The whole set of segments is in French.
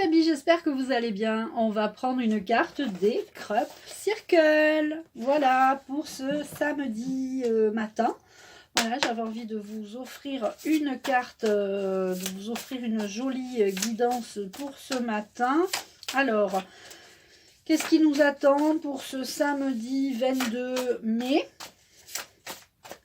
amis, j'espère que vous allez bien. On va prendre une carte des Crop Circle. Voilà, pour ce samedi matin. Voilà, j'avais envie de vous offrir une carte, de vous offrir une jolie guidance pour ce matin. Alors, qu'est-ce qui nous attend pour ce samedi 22 mai?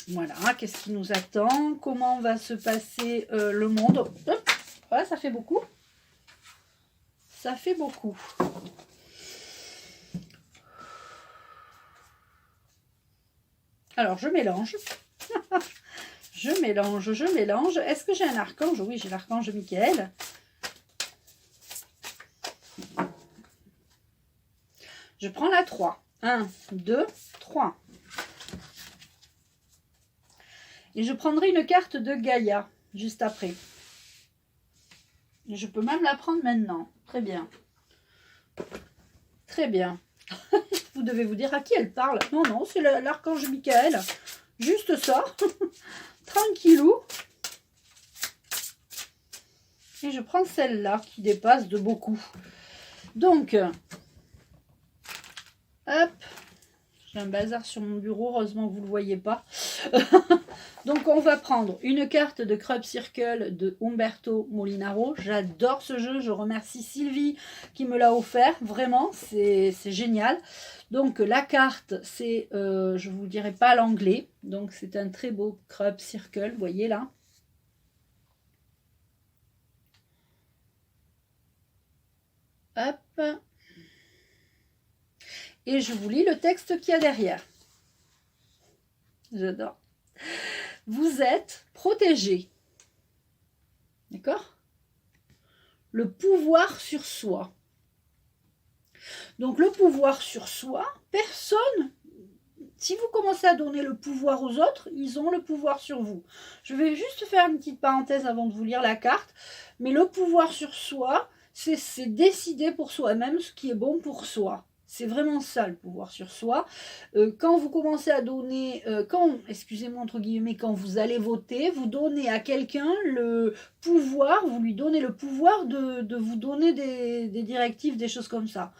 Voilà, qu'est-ce qui nous attend? Comment va se passer le monde? Hop, voilà, ça fait beaucoup. Ça fait beaucoup. Alors, je mélange. Je mélange. Est-ce que j'ai un archange? Oui, j'ai l'archange Michael. Je prends la 3. 1, 2, 3. Et je prendrai une carte de Gaïa juste après. Je peux même la prendre maintenant. Très bien. Très bien. Vous devez vous dire à qui elle parle. Non, non, c'est l'archange Michael. Juste ça. Tranquillou. Et je prends celle-là qui dépasse de beaucoup. Donc, hop. J'ai un bazar sur mon bureau. Heureusement que vous ne le voyez pas. Donc, on va prendre une carte de Crop Circle de Umberto Molinaro. J'adore ce jeu. Je remercie Sylvie qui me l'a offert. Vraiment, c'est génial. Donc, la carte, c'est, je ne vous dirai pas l'anglais. Donc, c'est un très beau Crop Circle. Vous voyez là. Hop. Et je vous lis le texte qu'il y a derrière. J'adore. Vous êtes protégé. D'accord? Le pouvoir sur soi. Donc le pouvoir sur soi, personne, si vous commencez à donner le pouvoir aux autres, ils ont le pouvoir sur vous. Je vais juste faire une petite parenthèse avant de vous lire la carte. Mais le pouvoir sur soi, c'est décider pour soi-même ce qui est bon pour soi. C'est vraiment ça le pouvoir sur soi. Quand vous commencez à donner, excusez-moi entre guillemets, quand vous allez voter, vous donnez à quelqu'un le pouvoir, vous lui donnez le pouvoir de vous donner des directives, des choses comme ça.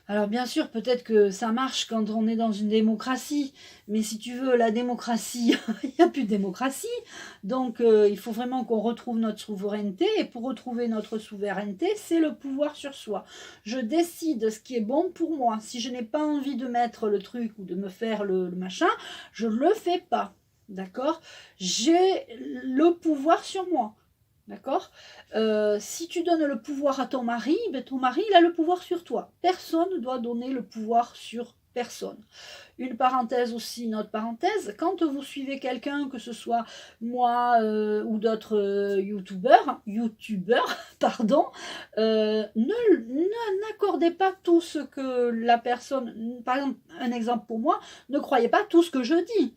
Alors bien sûr, peut-être que ça marche quand on est dans une démocratie, mais si tu veux, la démocratie, il n'y a plus de démocratie. Donc il faut vraiment qu'on retrouve notre souveraineté, et pour retrouver notre souveraineté, c'est le pouvoir sur soi. Je décide ce qui est bon pour moi. Si je n'ai pas envie de mettre le truc ou de me faire le machin, je ne le fais pas. D'accord? J'ai le pouvoir sur moi. D'accord? Si tu donnes le pouvoir à ton mari, ben ton mari, il a le pouvoir sur toi. Personne ne doit donner le pouvoir sur personne. Une parenthèse aussi, une autre parenthèse, quand vous suivez quelqu'un, que ce soit moi ou d'autres youtubeurs, pardon, n'accordez pas tout ce que la personne, par exemple, un exemple pour moi, ne croyez pas tout ce que je dis.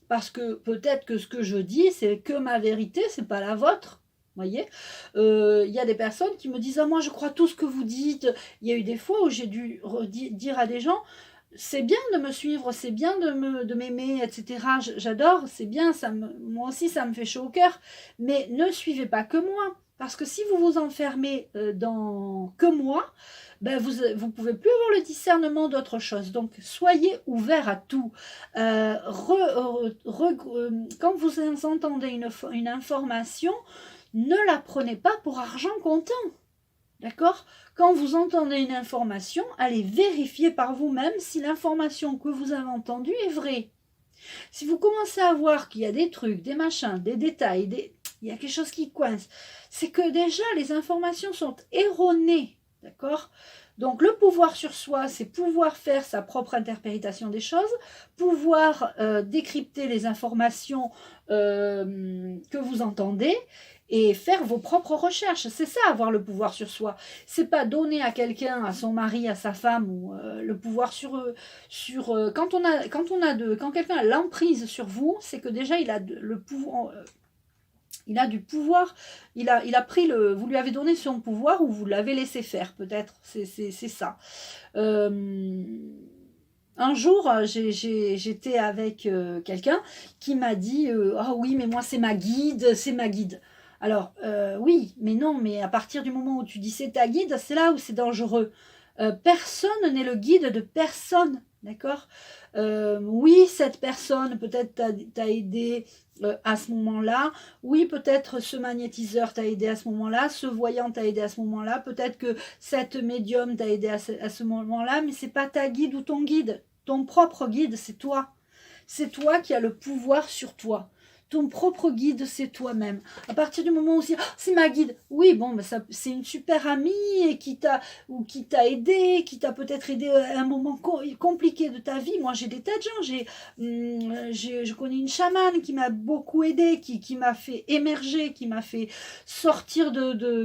Parce que peut-être que ce que je dis, c'est que ma vérité, c'est pas la vôtre. Voyez, y a des personnes qui me disent ah, moi je crois tout ce que vous dites. Il y a eu des fois où j'ai dû dire à des gens c'est bien de me suivre, c'est bien de m'aimer, etc. J'adore, c'est bien, moi aussi ça me fait chaud au cœur, mais ne suivez pas que moi, parce que si vous vous enfermez dans que moi, ben vous pouvez plus avoir le discernement d'autre chose. Donc soyez ouverts à tout. Quand vous entendez une information, ne la prenez pas pour argent comptant. D'accord? Quand vous entendez une information, allez vérifier par vous-même si l'information que vous avez entendue est vraie. Si vous commencez à voir qu'il y a des trucs, des machins, des détails, il y a quelque chose qui coince, c'est que déjà les informations sont erronées. D'accord? Donc le pouvoir sur soi, c'est pouvoir faire sa propre interprétation des choses, pouvoir décrypter les informations que vous entendez, et faire vos propres recherches. C'est ça, avoir le pouvoir sur soi. C'est pas donner à quelqu'un, à son mari, à sa femme, ou le pouvoir quand quelqu'un a l'emprise sur vous, c'est que déjà il a le pouvoir. Il a du pouvoir, il a pris vous lui avez donné son pouvoir ou vous l'avez laissé faire, peut-être. C'est ça. Un jour, j'étais avec quelqu'un qui m'a dit ah oui, mais moi c'est ma guide, c'est ma guide. Alors, oui, mais non, mais à partir du moment où tu dis c'est ta guide, c'est là où c'est dangereux. Personne n'est le guide de personne, d'accord? Oui, cette personne peut-être t'a aidé à ce moment-là. Oui, peut-être ce magnétiseur t'a aidé à ce moment-là, ce voyant t'a aidé à ce moment-là, peut-être que cette médium t'a aidé à ce moment-là, mais c'est pas ta guide ou ton guide. Ton propre guide, c'est toi. C'est toi qui as le pouvoir sur toi. Ton propre guide, c'est toi-même. À partir du moment où c'est ma guide, oui, bon, ben c'est une super amie et qui t'a aidé, qui t'a peut-être aidé à un moment compliqué de ta vie. Moi, j'ai des tas de gens. Je connais une chamane qui m'a beaucoup aidé, qui m'a fait émerger, qui m'a fait sortir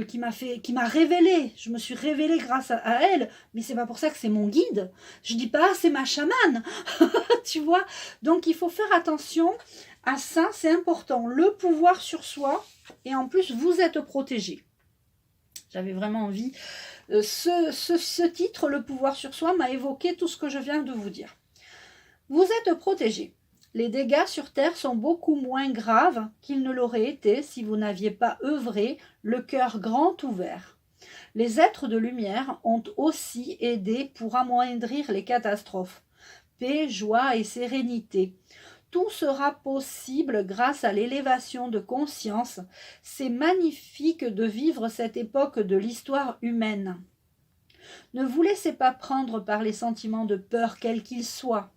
qui m'a révélé. Je me suis révélée grâce à elle, mais c'est pas pour ça que c'est mon guide. Je dis pas, c'est ma chamane, tu vois. Donc, il faut faire attention à ça, c'est important. Le pouvoir sur soi, et en plus, vous êtes protégé. J'avais vraiment envie. Ce titre, le pouvoir sur soi, m'a évoqué tout ce que je viens de vous dire. Vous êtes protégé. Les dégâts sur Terre sont beaucoup moins graves qu'ils ne l'auraient été si vous n'aviez pas œuvré, le cœur grand ouvert. Les êtres de lumière ont aussi aidé pour amoindrir les catastrophes. Paix, joie et sérénité. Tout sera possible grâce à l'élévation de conscience. C'est magnifique de vivre cette époque de l'histoire humaine. Ne vous laissez pas prendre par les sentiments de peur, quels qu'ils soient.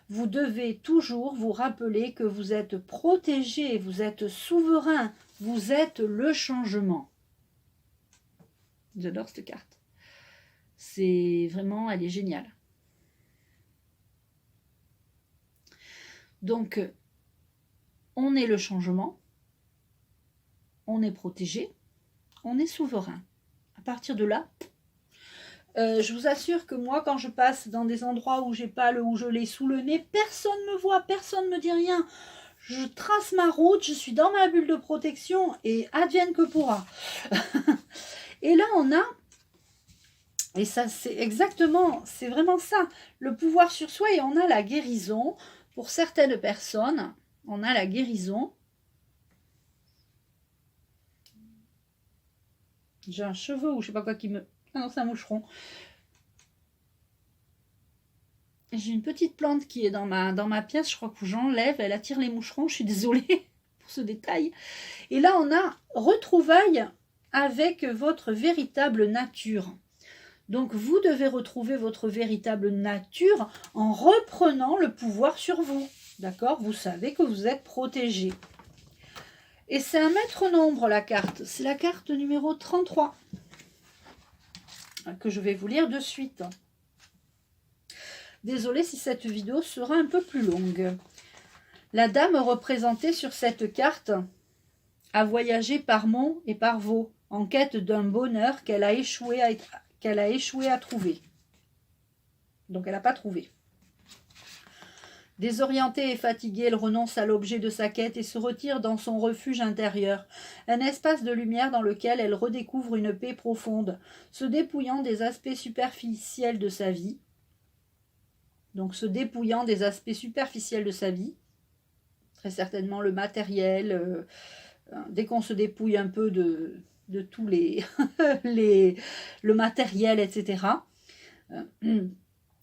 Vous devez toujours vous rappeler que vous êtes protégé, vous êtes souverain, vous êtes le changement. J'adore cette carte. C'est vraiment, elle est géniale. Donc, on est le changement, on est protégé, on est souverain. À partir de là, je vous assure que moi, quand je passe dans des endroits où où je l'ai sous le nez, personne ne me voit, personne ne me dit rien. Je trace ma route, je suis dans ma bulle de protection et advienne que pourra. Et là, on a, et ça c'est exactement, c'est vraiment ça, le pouvoir sur soi, et on a la guérison. Pour certaines personnes, on a la guérison. J'ai un cheveu ou je sais pas quoi qui me... Ah non, c'est un moucheron. J'ai une petite plante qui est dans ma pièce, je crois que j'enlève, elle attire les moucherons, je suis désolée pour ce détail. Et là, on a retrouvailles avec votre véritable nature. Donc, vous devez retrouver votre véritable nature en reprenant le pouvoir sur vous. D'accord? Vous savez que vous êtes protégé. Et c'est un maître nombre, la carte. C'est la carte numéro 33 que je vais vous lire de suite. Désolée si cette vidéo sera un peu plus longue. La dame représentée sur cette carte a voyagé par monts et par vaux en quête d'un bonheur qu'elle a échoué à trouver. Donc elle n'a pas trouvé. Désorientée et fatiguée, elle renonce à l'objet de sa quête et se retire dans son refuge intérieur, un espace de lumière dans lequel elle redécouvre une paix profonde, se dépouillant des aspects superficiels de sa vie. Donc se dépouillant des aspects superficiels de sa vie, très certainement le matériel, dès qu'on se dépouille un peu de tous les, le matériel, etc.,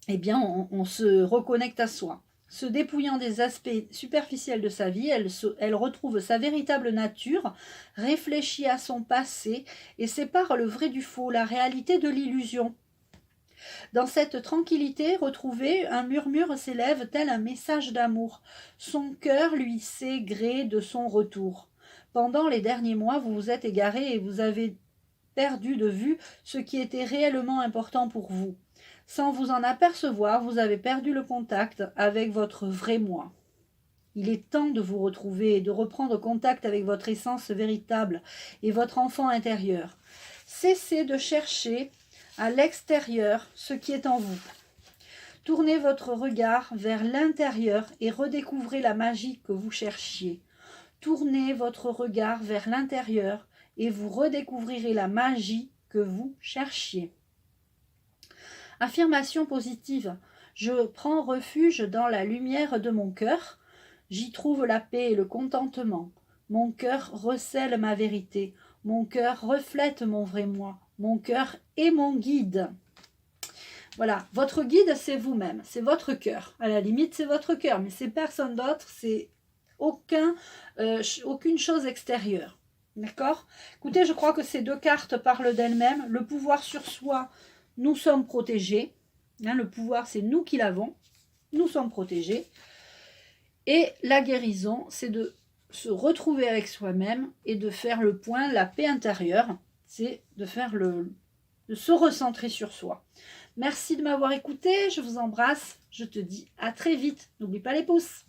eh bien on se reconnecte à soi. Se dépouillant des aspects superficiels de sa vie, elle retrouve sa véritable nature, réfléchit à son passé et sépare le vrai du faux, la réalité de l'illusion. Dans cette tranquillité retrouvée, un murmure s'élève tel un message d'amour. Son cœur lui sait gré de son retour. Pendant les derniers mois, vous vous êtes égaré et vous avez perdu de vue ce qui était réellement important pour vous. Sans vous en apercevoir, vous avez perdu le contact avec votre vrai moi. Il est temps de vous retrouver et de reprendre contact avec votre essence véritable et votre enfant intérieur. Cessez de chercher à l'extérieur ce qui est en vous. Tournez votre regard vers l'intérieur et redécouvrez la magie que vous cherchiez. Tournez votre regard vers l'intérieur et vous redécouvrirez la magie que vous cherchiez. Affirmation positive. Je prends refuge dans la lumière de mon cœur. J'y trouve la paix et le contentement. Mon cœur recèle ma vérité. Mon cœur reflète mon vrai moi. Mon cœur est mon guide. Voilà, votre guide, c'est vous-même, c'est votre cœur. À la limite, c'est votre cœur, mais c'est personne d'autre, c'est aucune chose extérieure. D'accord? Écoutez, je crois que ces deux cartes parlent d'elles-mêmes. Le pouvoir sur soi, nous sommes protégés. Hein, le pouvoir, c'est nous qui l'avons. Nous sommes protégés. Et la guérison, c'est de se retrouver avec soi-même et de faire le point, la paix intérieure. C'est de se recentrer sur soi. Merci de m'avoir écouté, je vous embrasse, je te dis à très vite. N'oublie pas les pouces.